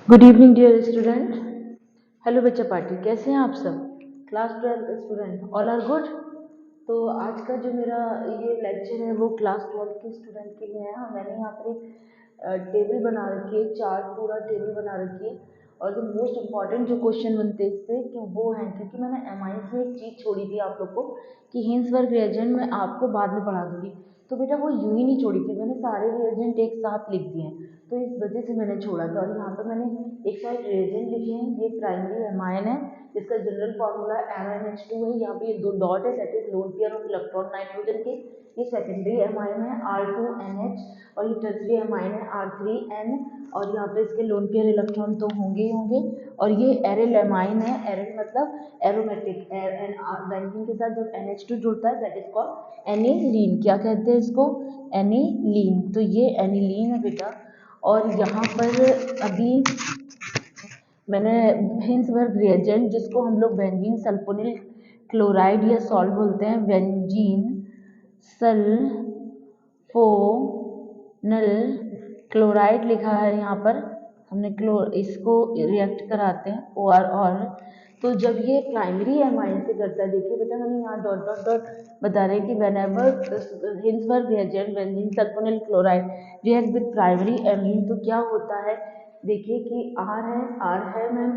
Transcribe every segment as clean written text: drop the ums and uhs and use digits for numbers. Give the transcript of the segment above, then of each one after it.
Good evening dear student. Hello बच्चा party, कैसे हैं आप सब? Class 12 student all are good. तो आज का जो मेरा ये लेक्चर है वो क्लास 12 के स्टूडेंट के लिए है। मैंने यहाँ पर एक टेबल बना रखी है, चार्ट पूरा टेबल बना रखी है। और जो मोस्ट इम्पॉर्टेंट जो क्वेश्चन बनते हैं इससे कि वो हैं, क्योंकि मैंने एमाइंस में एक चीज़ छोड़ी थी आप लोग को कि हिंसवर्ग रिएजेंट मैं आपको बाद में पढ़ा दूंगी। तो बेटा वो यूं ही नहीं छोड़ी थी, मैंने सारे रिएजेंट एक साथ लिख दिए हैं, तो इस वजह से मैंने छोड़ा था। और यहाँ पर मैंने एक साइड रिएजेंट लिखे हैं। ये प्राइमरी एमाइन है जिसका जनरल फार्मूला MnH2 है। यहाँ पे ये दो डॉट है, that is lone pair of electron nitrogen के। ये सेकेंडरी एमाइन है R2NH, और ये टर्सरी एमाइन है R3N। और यहाँ पे इसके लोन पेयर इलेक्ट्रॉन तो होंगे ही होंगे। और ये एरिल एमाइन है, एरिल मतलब एरोमेटिक, बेंजीन के साथ जब NH2 जुड़ता है दैट इज कॉल्ड एनिलीन। क्या कहते हैं इसको? एनिलीन। तो ये एनिलीन है बेटा। और यहाँ पर अभी मैंने हिंसबर्ग रिएजेंट, जिसको हम लोग बेंजीन सल्फोनिल क्लोराइड या सॉल्ट बोलते हैं, बेंजीन सल्फोनल क्लोराइड लिखा है यहाँ पर। हमने इसको रिएक्ट कराते हैं OR। और तो जब ये प्राइमरी एमाइन से करता है, देखिए बेटा मैंने यहाँ डॉट डॉट डॉट बता रहे हैं कि whenever Hinsberg reagent benzene sulphonyl chloride react with primary amine, तो क्या होता है? देखिए कि R है मैम,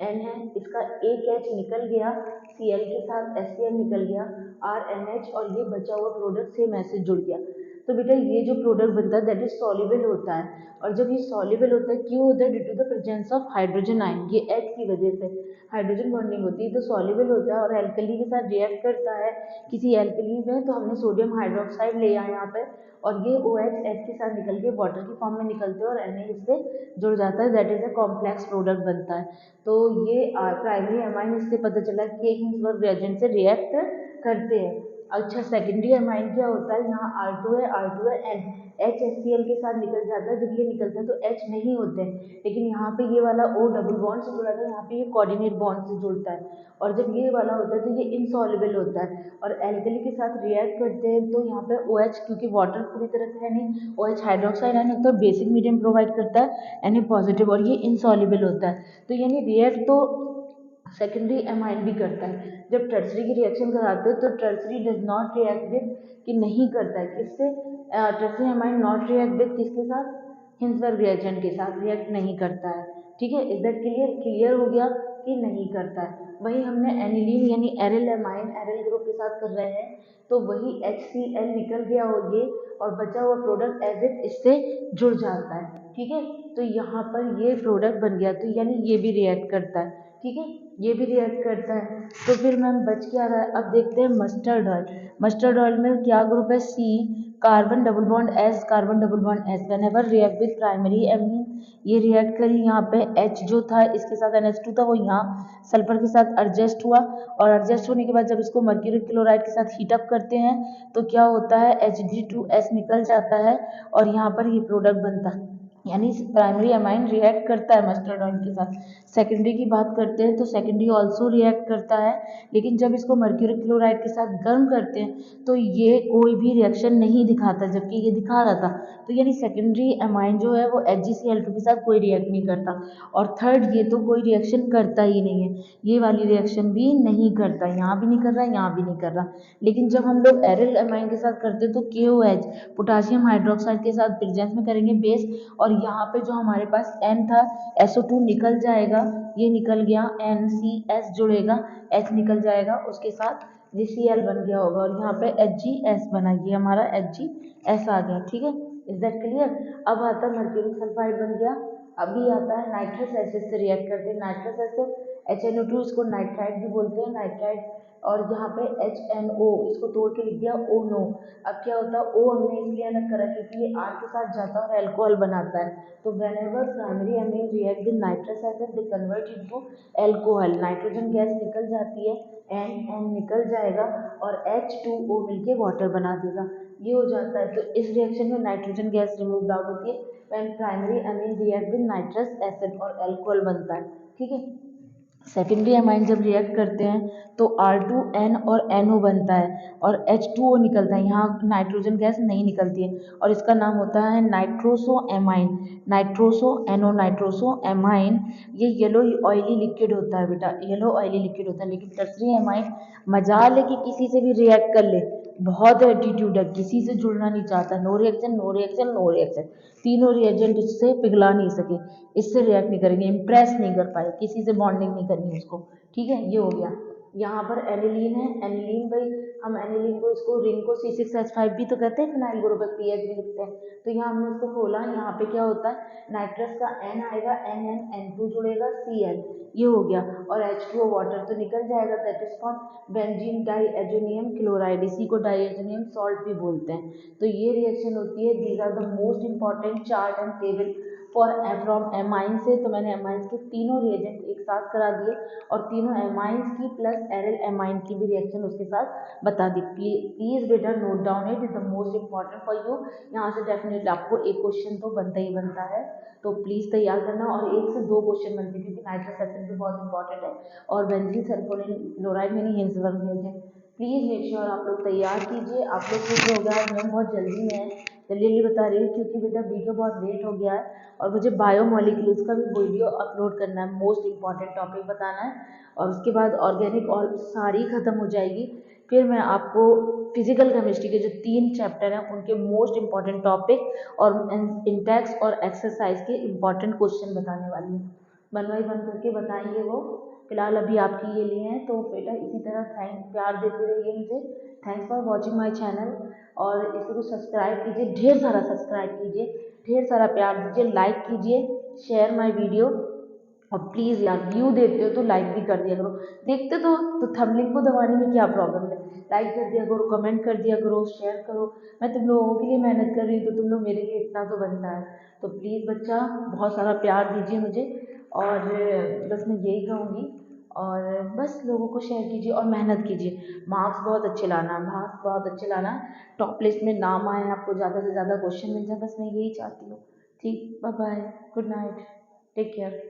N है, इसका एक H निकल गया, Cl के साथ HCl निकल गया, RNH, और ये बचा हुआ प्रोडक्ट सेम ऐसे जुड़ गया। तो बेटा ये जो प्रोडक्ट बनता है दैट इज सॉल्युबल होता है। और जब ये सॉल्युबल होता है, क्यों होता है? Due to the presence of hydrogen ion. ये H की वजह से हाइड्रोजन बॉन्डिंग होती है तो सॉल्युबल होता है और एल्कली के साथ रिएक्ट करता है किसी एल्कली में। तो हमने सोडियम हाइड्रोक्साइड लिया है यहाँ पे, और ये OH H के साथ निकल के वाटर की फॉर्म में निकलते हैं और Na इससे जुड़ जाता है, that is a complex product बनता है। तो ये प्राइमरी एमाइन, इससे पता चला कि हिंसबर्ग रिएजेंट से रिएक्ट करते हैं। अच्छा, सेकेंडरी एमाइन क्या होता है? यहाँ R2 है N, H HCl के साथ निकल जाता है। जब ये निकलता है तो H नहीं होते हैं, लेकिन यहाँ पे ये वाला O डबल बॉन्ड से जुड़ा था, यहाँ पे ये कोऑर्डिनेट बॉन्ड से जुड़ता है। और जब ये वाला होता है तो ये इनसॉल्युबल होता है और एल्कली के साथ रिएक्ट करते हैं। तो यहाँ पे OH, क्योंकि वाटर पूरी तरह से है नहीं, OH हाइड्रोक्साइड आयन होता है, बेसिक मीडियम प्रोवाइड करता है Na पॉजिटिव, और ये इनसॉल्युबल होता है। तो यानी रिएक्ट तो सेकेंडरी एमाइन भी करता है। जब टर्सरी की रिएक्शन कराते हैं तो tertiary does not react with, कि नहीं करता है किससे? Tertiary amine not react with किसके साथ? हिंसबर्ग रिएजेंट के साथ रिएक्ट नहीं करता है। ठीक है, इज दैट क्लियर? क्लियर हो गया कि नहीं करता है। वही हमने एनिलीन यानी एरिल एमाइन, एरिल ग्रुप के साथ कर रहे हैं, तो वही HCl निकल गया हो ये, और बचा हुआ प्रोडक्ट एज इट इससे जुड़ जाता है। ठीक है, तो यहाँ पर ये प्रोडक्ट बन गया, तो यानी ये भी रिएक्ट करता है। ठीक है, ये भी रिएक्ट करता है। तो फिर मैम बच क्या रहा है? अब देखते हैं मस्टर्ड ऑयल। मस्टर्ड ऑयल में क्या ग्रुप है? C, carbon double bond S, carbon double bond S। Whenever react with primary amine, ये रिएक्ट करी, यहाँ पे H जो था इसके साथ NH2 था, वो यहाँ सल्फर के साथ एडजस्ट हुआ, और एडजस्ट होने के बाद जब इसको मर्क्यूरी क्लोराइड के साथ हीट अप करते हैं तो क्या होता है? Hg2S निकल जाता है, और यहाँ पर ये प्रोडक्ट बनता है। यानी प्राइमरी एमाइन रिएक्ट करता है मस्टर्ड ऑयल के साथ। सेकेंडरी की बात करते हैं तो सेकेंडरी ऑल्सो रिएक्ट करता है, लेकिन जब इसको मर्क्यूरी क्लोराइड के साथ गर्म करते हैं तो ये कोई भी रिएक्शन नहीं दिखाता, जबकि ये दिखा रहा था। तो यानी सेकेंडरी एमाइन जो है वो HgCl2 के साथ कोई रिएक्ट नहीं करता। और थर्ड, ये तो कोई रिएक्शन करता ही नहीं है, ये वाली रिएक्शन भी नहीं करता, यहाँ भी नहीं कर रहा, यहाँ भी नहीं कर रहा। लेकिन जब हम लोग एरिल एमाइन के साथ करते हैं तो KOH पोटासियम हाइड्रोक्साइड के साथ प्रेजेंस में करेंगे बेस, और यहाँ पे जो हमारे पास N था, SO2 निकल जाएगा, ये निकल गया, NCS जुड़ेगा, H निकल जाएगा, उसके साथ GCl बन गया होगा, और यहाँ पे HgS बना, ये हमारा HgS आ गया। ठीक है, इज दैट क्लियर? अब आता है मर्क्यूरिक सल्फाइड बन गया। अभी आता है नाइट्रस एसिड से रिएक्ट करते हैं। नाइट्रस एसिड HNO2, इसको नाइट्राइड भी बोलते हैं, नाइट्राइड। और यहाँ पे HNO, इसको तोड़ के लिख दिया ONO। अब क्या होता है? O हमने इसलिए अलग करा क्योंकि ये R के साथ जाता है और अल्कोहल बनाता है। तो whenever primary amine react with nitrous acid they convert into alcohol, nitrogen gas निकल जाती है, N निकल जाएगा, और H2O मिलके वाटर बना देगा, ये हो जाता है। तो इस रिएक्शन में नाइट्रोजन गैस रिमूव आउट होती है when primary amine react with nitrous acid और अल्कोहल बनता है। ठीक है, सेकेंडरी एमाइन जब रिएक्ट करते हैं तो R2N और NO बनता है और H2O निकलता है। यहाँ नाइट्रोजन गैस नहीं निकलती है और इसका नाम होता है nitroso amine. Nitroso NO nitroso amine, ये येलो ऑयली लिक्विड होता है बेटा, येलो ऑयली लिक्विड होता है। लेकिन टर्सरी एमाइन मजाल है कि किसी से भी रिएक्ट कर ले, बहुत एटीट्यूड है, किसी से जुड़ना नहीं चाहता, no reaction no reaction no reaction, तीनों रिएजेंट इससे पिघला नहीं सके, इससे रिएक्ट नहीं करेंगे, इम्प्रेस नहीं कर पाए, किसी से बॉन्डिंग नहीं करनी उसको। ठीक है, ये हो गया। यहाँ पर एनिलीन है, एनिलीन भाई हम एनिलीन को इसको रिंग को C6H5 भी तो कहते हैं, फिनाइल ग्रुप पीएच भी लिखते हैं। तो यहाँ हमने इसको खोला, यहाँ पे क्या होता है, नाइट्रस का N आएगा, N जुड़ेगा, CN, ये हो गया, और H2O वाटर तो निकल जाएगा, that is called benzene diazonium chloride, इसी को डाइएजोनियम सॉल्ट भी बोलते हैं। तो ये रिएक्शन होती है, these are the most important chart and table for from amine से। तो मैंने एमाइंस के तीनों रिएजेंट एक साथ करा दिए और तीनों एमाइंस की प्लस एरिल एमाइन की भी रिएक्शन उसके साथ बता दी। प्लीज बेटा note down it, is the most important for you. यहाँ से डेफिनेटली आपको एक क्वेश्चन तो बनता ही बनता है, तो प्लीज़ तैयार करना, और एक से दो क्वेश्चन बनते हैं क्योंकि नाइट्रस एसिड भी बहुत इंपॉर्टेंट है और बेंजीन सल्फोनिल क्लोराइड में नहीं, Hinsberg reagent. Please make sure आप लोग तैयार कीजिए। आप लोग खुश हो गया, मैं बहुत जल्दी में जल्दी बता रही हूँ क्योंकि बेटा वीडियो बहुत लेट हो गया है और मुझे बायोमोलिक्यूल्स का भी वीडियो अपलोड करना है, मोस्ट इंपॉर्टेंट टॉपिक बताना है, और उसके बाद ऑर्गेनिक और सारी ख़त्म हो जाएगी। फिर मैं आपको फिजिकल केमिस्ट्री के जो 3 चैप्टर हैं उनके मोस्ट इंपॉर्टेंट टॉपिक और इंटेक्स और एक्सरसाइज के इंपॉर्टेंट क्वेश्चन बताने वाली हूँ। बनवाई बन करके बताएंगे वो, फिलहाल अभी आपके ये लिए हैं। तो बेटा इसी तरह प्यार देते रहिए मुझे। Thanks for watching my channel, और इसको सब्सक्राइब कीजिए, ढेर सारा सब्सक्राइब कीजिए, ढेर सारा प्यार दीजिए, लाइक कीजिए, शेयर माय वीडियो, और प्लीज़ यार व्यू देते हो तो लाइक भी कर दिया करो, देखते तो थंबनेल को दबाने में क्या प्रॉब्लम है, लाइक कर दिया करो, कमेंट कर दिया करो, शेयर करो। मैं तुम लोगों के लिए मेहनत कर रही हूँ तो तुम लोग मेरे लिए इतना तो बनता है। तो प्लीज़ बच्चा बहुत सारा प्यार दीजिए मुझे, और बस मैं यही कहूँगी, और बस लोगों को शेयर कीजिए और मेहनत कीजिए, मार्क्स बहुत अच्छे लाना, मार्क्स बहुत अच्छे लाना, टॉप लिस्ट में नाम आए, आपको ज़्यादा से ज़्यादा क्वेश्चन मिल जाए, बस मैं यही चाहती हूँ। ठीक, bye bye, good night, take care.